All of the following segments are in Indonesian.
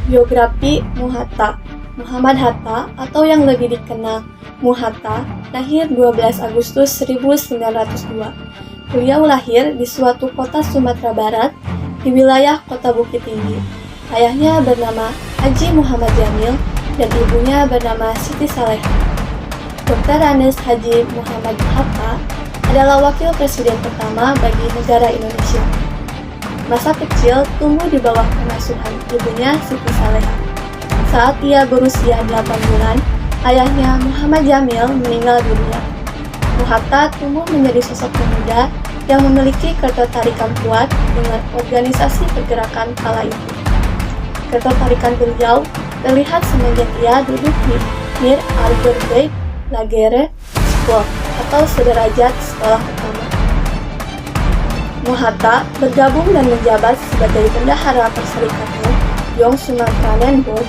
Biografi Muhatta. Muhammad Hatta atau yang lebih dikenal Muhatta lahir 12 Agustus 1902. Beliau lahir di suatu kota Sumatera Barat di wilayah Kota Bukit Tinggi. Ayahnya bernama Haji Muhammad Jamil dan ibunya bernama Siti Saleha. Dr. Andes Haji Muhammad Hatta adalah wakil presiden pertama bagi negara Indonesia. Masa kecil tumbuh di bawah pengasuhan ibunya Siti Saleha. Saat ia berusia 8 bulan, ayahnya Muhammad Jamil meninggal dunia. Muhatta tumbuh menjadi sosok pemuda yang memiliki ketertarikan kuat dengan organisasi pergerakan kala itu. Ketertarikan beliau terlihat semenjak ia duduk di Mir Algerbeg Lagere School atau sederajat sekolah pertama. Muhatta bergabung dan menjabat sebagai bendahara Perserikatan Yong Sumatranenburg.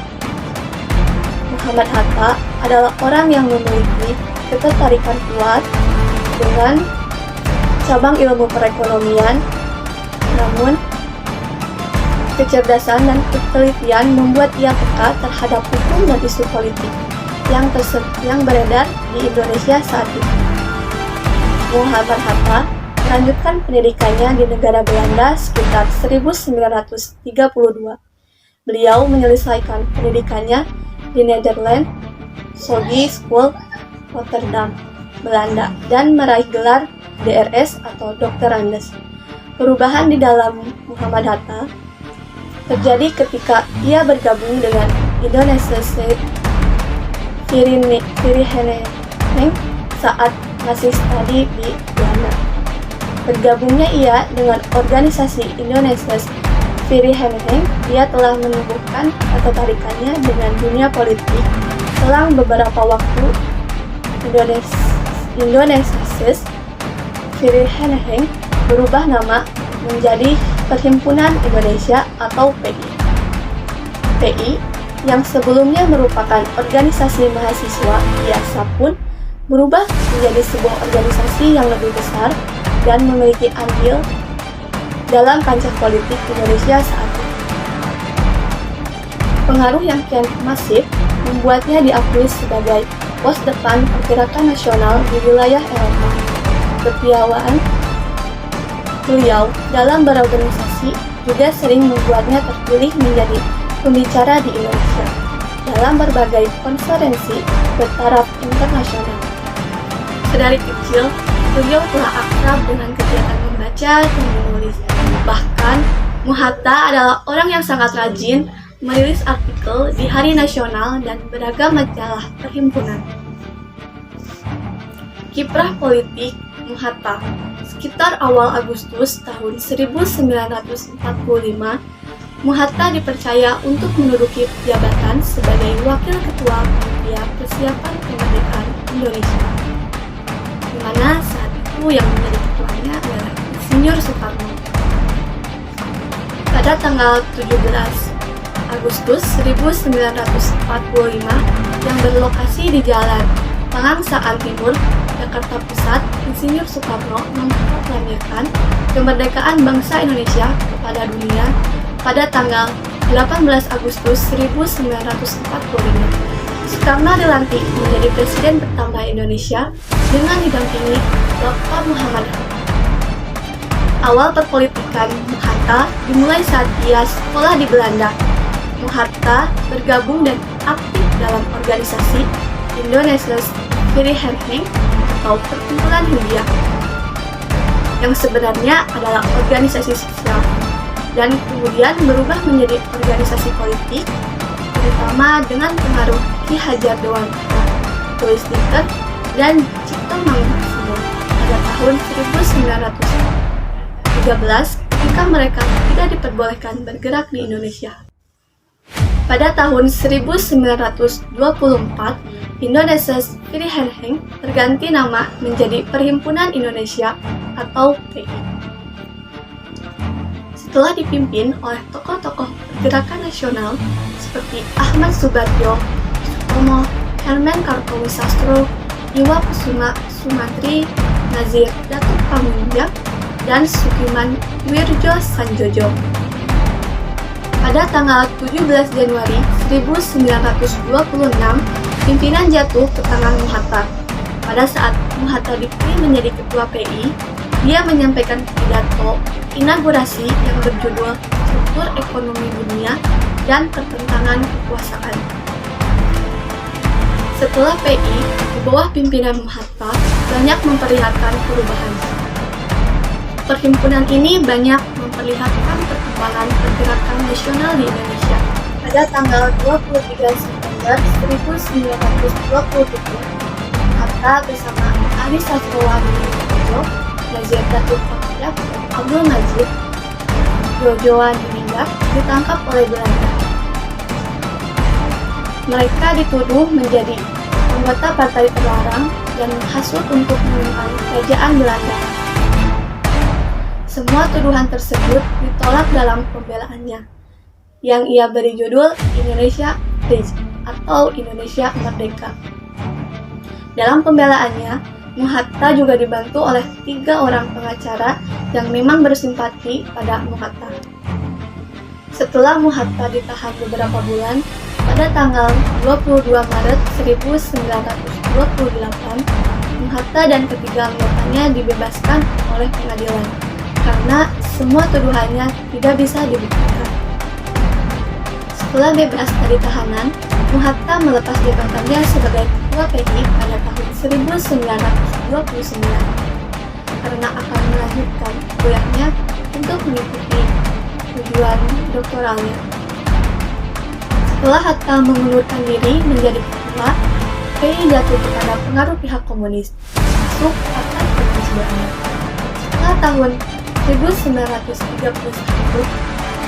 Muhammad Hatta adalah orang yang memiliki ketertarikan kuat dengan cabang ilmu perekonomian, namun kecerdasan dan ketelitian membuat ia peka terhadap hukum dan isu politik yang beredar di Indonesia saat itu. Muhammad Hatta melanjutkan pendidikannya di negara Belanda sekitar 1932. Beliau menyelesaikan pendidikannya di Netherlands Hogeschool School Rotterdam, Belanda, dan meraih gelar DRS atau Dr. Andes. Perubahan di dalam Muhammad Hatta terjadi ketika ia bergabung dengan Indonesia Vereniging saat masih studi di Belanda. Bergabungnya ia dengan organisasi Indonesia Vereniging, ia telah menumbuhkan ketertarikannya dengan dunia politik. Selang beberapa waktu, Indonesia Vereniging berubah nama menjadi Perhimpunan Indonesia atau PI. PI yang sebelumnya merupakan organisasi mahasiswa biasa pun berubah menjadi sebuah organisasi yang lebih besar dan memiliki andil dalam kancah politik Indonesia saat itu. Pengaruh yang kian masif membuatnya diakui sebagai pos depan pergerakan nasional di wilayah Eropa. Kepiawaian beliau dalam berorganisasi juga sering membuatnya terpilih menjadi pembicara di Indonesia dalam berbagai konferensi bertaraf internasional. Sedari kecil, beliau telah akrab dengan kegiatan membaca dan menulis. Bahkan, Muhatta adalah orang yang sangat rajin merilis artikel di Hari Nasional dan beragam majalah perhimpunan. Kiprah politik Muhatta. Sekitar awal Agustus tahun 1945, Muhatta dipercaya untuk menduduki jabatan sebagai Wakil Ketua Panitia Persiapan Kemerdekaan Indonesia, di mana saat itu yang menjadi ketuanya adalah Insinyur Soekarno. Pada tanggal 17 Agustus 1945 yang berlokasi di Jalan Pangangsaan Timur, Jakarta Pusat, Insinyur Soekarno memproklamirkan kemerdekaan bangsa Indonesia kepada dunia pada tanggal 18 Agustus 1945. Soekarno dilantik menjadi Presiden pertama Indonesia dengan didampingi Bapak Muhammad Hatta. Awal perpolitikan Muhatta dimulai saat ia sekolah di Belanda. Muhatta bergabung dan aktif dalam organisasi Indonesia Vereniging atau Perkumpulan Hindia, yang sebenarnya adalah organisasi sosial, dan kemudian berubah menjadi organisasi politik, terutama dengan pengaruh Ki Hajar Dewantara, Louis Pinter, dan Cipto Mangunkusumo pada tahun 1913 ketika mereka tidak diperbolehkan bergerak di Indonesia. Pada tahun 1924, Indonesia Vereniging berganti nama menjadi Perhimpunan Indonesia atau PI. Setelah dipimpin oleh tokoh-tokoh pergerakan nasional seperti Ahmad Subatyo, Sutomo, Herman Kartowisastro, Iwa Kusuma Sumantri, Nazir Datuk Pamunjak, dan Sukiman Wirjo Sanjojo. Pada tanggal 17 Januari 1926, pimpinan jatuh ke tangan Muhatta. Pada saat Muhatta dipilih menjadi ketua PI, dia menyampaikan pidato inaugurasi yang berjudul Struktur Ekonomi Dunia dan Pertentangan Kekuasaan. Setelah PI, di bawah pimpinan Muhatta, banyak memperlihatkan perubahan. Perhimpunan ini banyak memperlihatkan perkembangan pergerakan nasional di Indonesia. Pada tanggal 23 September 1927, Muhatta bersama Ali Sastrowati Mojo, Nazir Datuk Pakiak, Abdul Majid, Jojoa Dininggak ditangkap oleh Belanda. Mereka dituduh menjadi anggota partai terlarang dan menghasut untuk menentang kerajaan Belanda. Semua tuduhan tersebut ditolak dalam pembelaannya, yang ia beri judul Indonesia Free atau Indonesia Merdeka. Dalam pembelaannya, Muhatta juga dibantu oleh 3 orang pengacara yang memang bersimpati pada Muhatta. Setelah Muhatta ditahan beberapa bulan, pada tanggal 22 Maret 1928, Muhatta dan ketiga anggotanya dibebaskan oleh pengadilan karena semua tuduhannya tidak bisa dibuktikan. Setelah bebas dari tahanan, Muhatta melepas jabatannya sebagai ketua PI pada tahun 1929 karena akan melanjutkan kuliahnya untuk mengikuti tujuan doktoralnya. Setelah Hatta mengundurkan diri menjadi ketua, PI jatuh kepada pengaruh pihak komunis, masuk Partai Komunis Belanda. Setelah tahun 1931,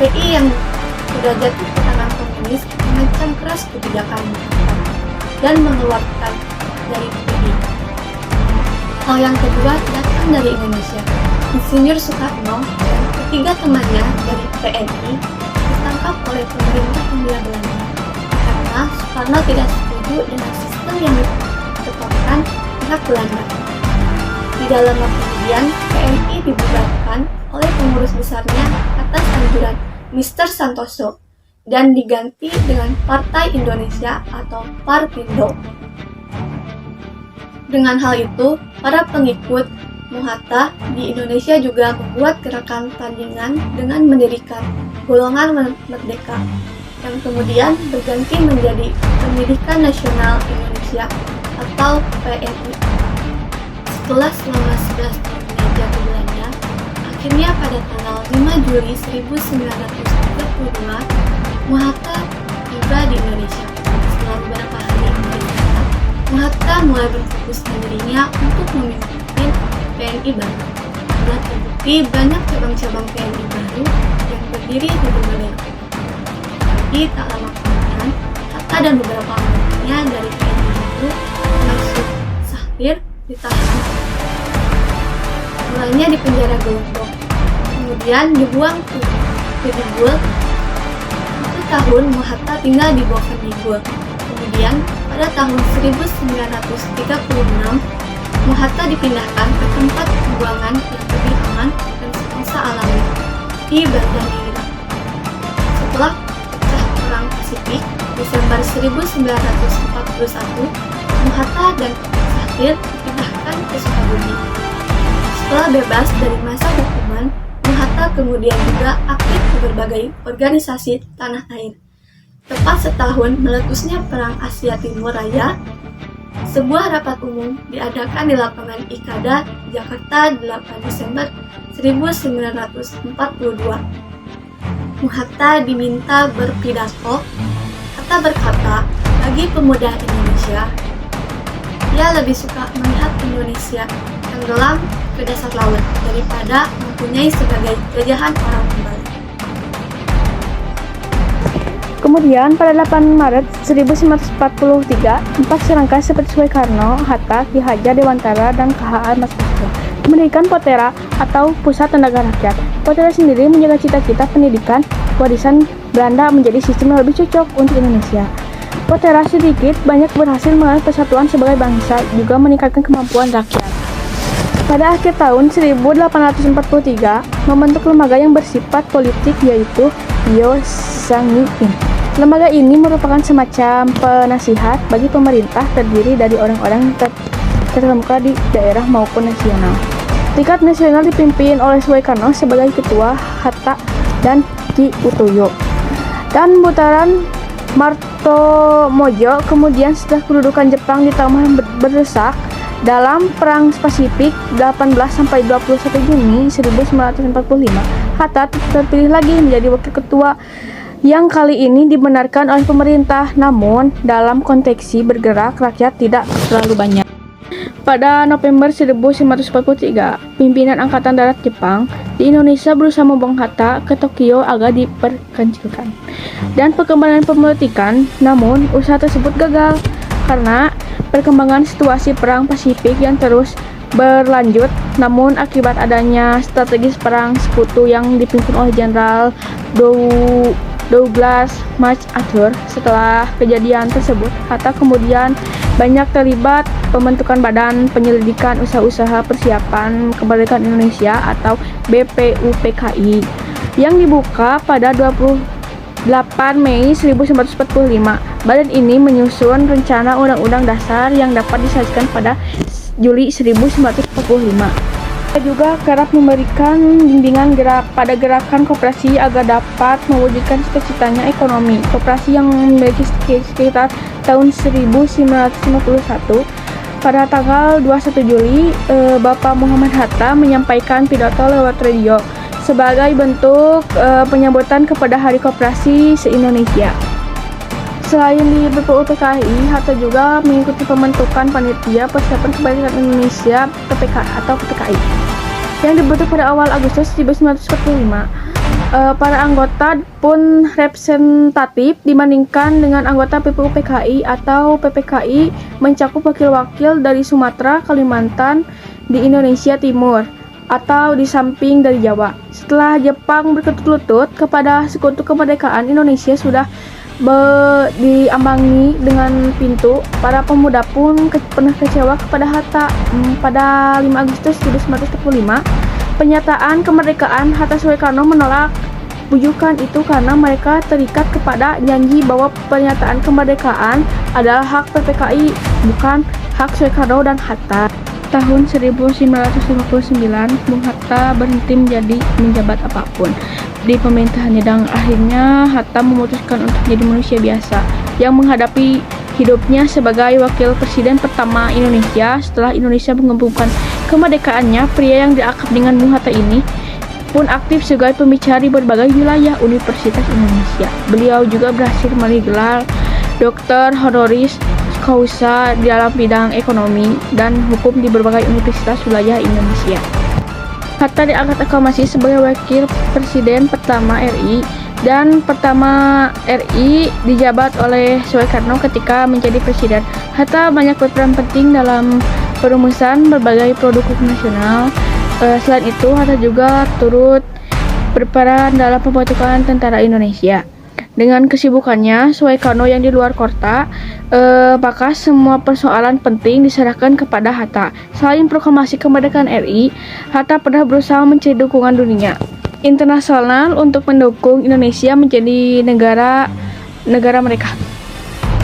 PI yang sudah jatuh ke tangan komunis mengecam keras kebijakan dan mengeluarkan dari PI. Hal yang kedua datang dari Indonesia. Insinyur Soekarno dan ketiga temannya dari PNI ditangkap oleh pemerintah Hindia Belanda karena Soekarno tidak setuju dengan sistem yang ditetapkan pihak Belanda. Tidak lama kemudian, PNI dibubarkan oleh pengurus besarnya atas anjuran Mr. Santoso dan diganti dengan Partai Indonesia atau Parpindo. Dengan hal itu, para pengikut Muhatta di Indonesia juga membuat gerakan tandingan dengan mendirikan Golongan Merdeka yang kemudian berganti menjadi Pendidikan Nasional Indonesia atau PNI. Setelah selama 11 tahun menjajah ke Belanda, akhirnya pada tanggal 5 Juli 1932, Muhatta tiba di Indonesia. Setelah beberapa hari di sana, Muhatta mulai berfokuskan dirinya untuk memimpin PNI baru. Telah terbukti banyak cabang-cabang PNI baru yang berdiri di berbagai kota. Tapi tak lama kemudian, Hatta dan beberapa anggotanya dari PNI baru termasuk Sahrir ditahan. Mulanya di penjara Gelonggong, kemudian dibuang ke Digul. Satu tahun Muhatta tinggal di Bovendigul. Kemudian pada tahun 1936, Muhatta dipindahkan ke tempat pembuangan yang lebih aman dan semesta alami di Bandar Irak. Setelah pecah Perang Pasifik Desember 1941, Muhatta dan Sahrir dipindahkan ke Sukabumi. Setelah bebas dari masa hukuman, Muhatta kemudian juga aktif di berbagai organisasi tanah air. Tepat setahun meletusnya Perang Asia Timur Raya, sebuah rapat umum diadakan di lapangan Ikada, Jakarta 8 Desember 1942. Muhatta diminta berpidato. Hatta berkata, bagi pemuda Indonesia, ia lebih suka melihat Indonesia tenggelam ke dasar laut daripada mempunyai sebagai jajahan orang kembali. Kemudian pada 8 Maret 1943, 4 serangkai seperti Soekarno, Hatta, Ki Hajar Dewantara, dan KH Ahmad Yani mendirikan Potera atau Pusat Tenaga Rakyat. Potera sendiri menjaga cita-cita pendidikan warisan Belanda menjadi sistem yang lebih cocok untuk Indonesia. Potera sedikit banyak berhasil mengangkat persatuan sebagai bangsa, juga meningkatkan kemampuan rakyat. Pada akhir tahun 1843, membentuk lembaga yang bersifat politik yaitu Yo Sang-in. Lembaga ini merupakan semacam penasihat bagi pemerintah terdiri dari orang-orang terkemuka di daerah maupun nasional. Tingkat nasional dipimpin oleh Sukarno sebagai ketua, Hatta dan Ki Utoyo. Dan Butaran Martomojo kemudian setelah kedudukan Jepang ditambah berdesak dalam Perang Pasifik 18-21 Juni 1945, Hatta terpilih lagi menjadi wakil ketua yang kali ini dibenarkan oleh pemerintah, namun dalam konteks bergerak rakyat tidak terlalu banyak. Pada November 1943, pimpinan Angkatan Darat Jepang di Indonesia berusaha membuang Hatta ke Tokyo agar diperkecilkan dan pengembangan pemerintahan, namun usaha tersebut gagal karena perkembangan situasi Perang Pasifik yang terus berlanjut. Namun akibat adanya strategis perang sekutu yang dipimpin oleh Jenderal Douglas MacArthur, setelah kejadian tersebut Hatta kemudian banyak terlibat pembentukan Badan Penyelidikan Usaha-usaha Persiapan Kemerdekaan Indonesia atau BPUPKI yang dibuka pada 28 Mei 1945. Badan ini menyusun rencana Undang-Undang Dasar yang dapat disajikan pada Juli 1945. Dia juga kerap memberikan bimbingan pada gerakan koperasi agar dapat mewujudkan cita-citanya ekonomi koperasi yang memiliki sekitar tahun 1951. Pada tanggal 21 Juli, Bapak Muhammad Hatta menyampaikan pidato lewat radio sebagai bentuk penyambutan kepada Hari Koperasi se-Indonesia. Selain di BPUPKI, Hatta juga mengikuti pembentukan Panitia Persiapan Kemerdekaan Indonesia atau PPKI yang dibentuk pada awal Agustus 1945. Para anggota pun representatif dibandingkan dengan anggota BPUPKI atau PPKI mencakup wakil-wakil dari Sumatera, Kalimantan, di Indonesia Timur, atau di samping dari Jawa. Setelah Jepang berlutut kepada sekutu kemerdekaan, Indonesia sudah diambangi dengan pintu. Para pemuda pun pernah kecewa kepada Hatta. Pada 5 Agustus 1945, penyataan kemerdekaan, Hatta Sukarno menolak bujukan itu karena mereka terikat kepada janji bahwa pernyataan kemerdekaan adalah hak PPKI, bukan hak Sukarno dan Hatta. Tahun 1959, Bung Hatta berhenti menjabat apapun di pemerintahannya dan akhirnya Hatta memutuskan untuk menjadi manusia biasa yang menghadapi hidupnya sebagai wakil presiden pertama Indonesia. Setelah Indonesia mengumumkan kemerdekaannya, pria yang diakrab dengan Bung Hatta ini pun aktif sebagai pembicara di berbagai wilayah Universitas Indonesia. Beliau juga berhasil meraih gelar Doktor Honoris Causa di dalam bidang ekonomi dan hukum di berbagai universitas wilayah Indonesia. Hatta diangkat aklamasi sebagai wakil presiden pertama RI dan pertama RI dijabat oleh Sukarno ketika menjadi presiden. Hatta banyak berperan penting dalam perumusan berbagai produk hukum nasional. Selain itu, Hatta juga turut berperan dalam pembentukan tentara Indonesia. Dengan kesibukannya, Sukarno yang di luar kota, maka semua persoalan penting diserahkan kepada Hatta. Selain proklamasi kemerdekaan RI, Hatta pernah berusaha mencari dukungan dunia internasional untuk mendukung Indonesia menjadi negara mereka.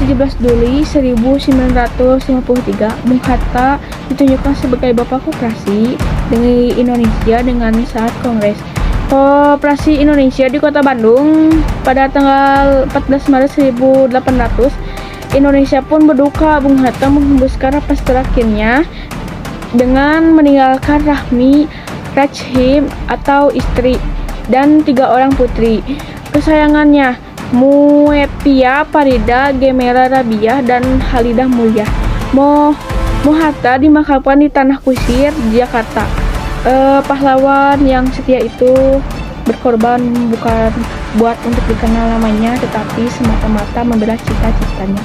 17 Juli 1953, Bung Hatta ditunjukkan sebagai Bapak Koperasi di Indonesia dengan saat Kongres Koperasi Indonesia di Kota Bandung pada tanggal 14 Maret 1800. Indonesia pun berduka. Bung Hatta menghembuskan napas terakhirnya dengan meninggalkan Rahmi Rajhim atau istri dan 3 orang putri kesayangannya, Muepia, Farida, Gemera Rabiah, dan Halidah Mulia. Hatta dimakamkan di Tanah Kusir, Jakarta. Pahlawan yang setia itu berkorban bukan buat untuk dikenal namanya, tetapi semata-mata membela cita-citanya.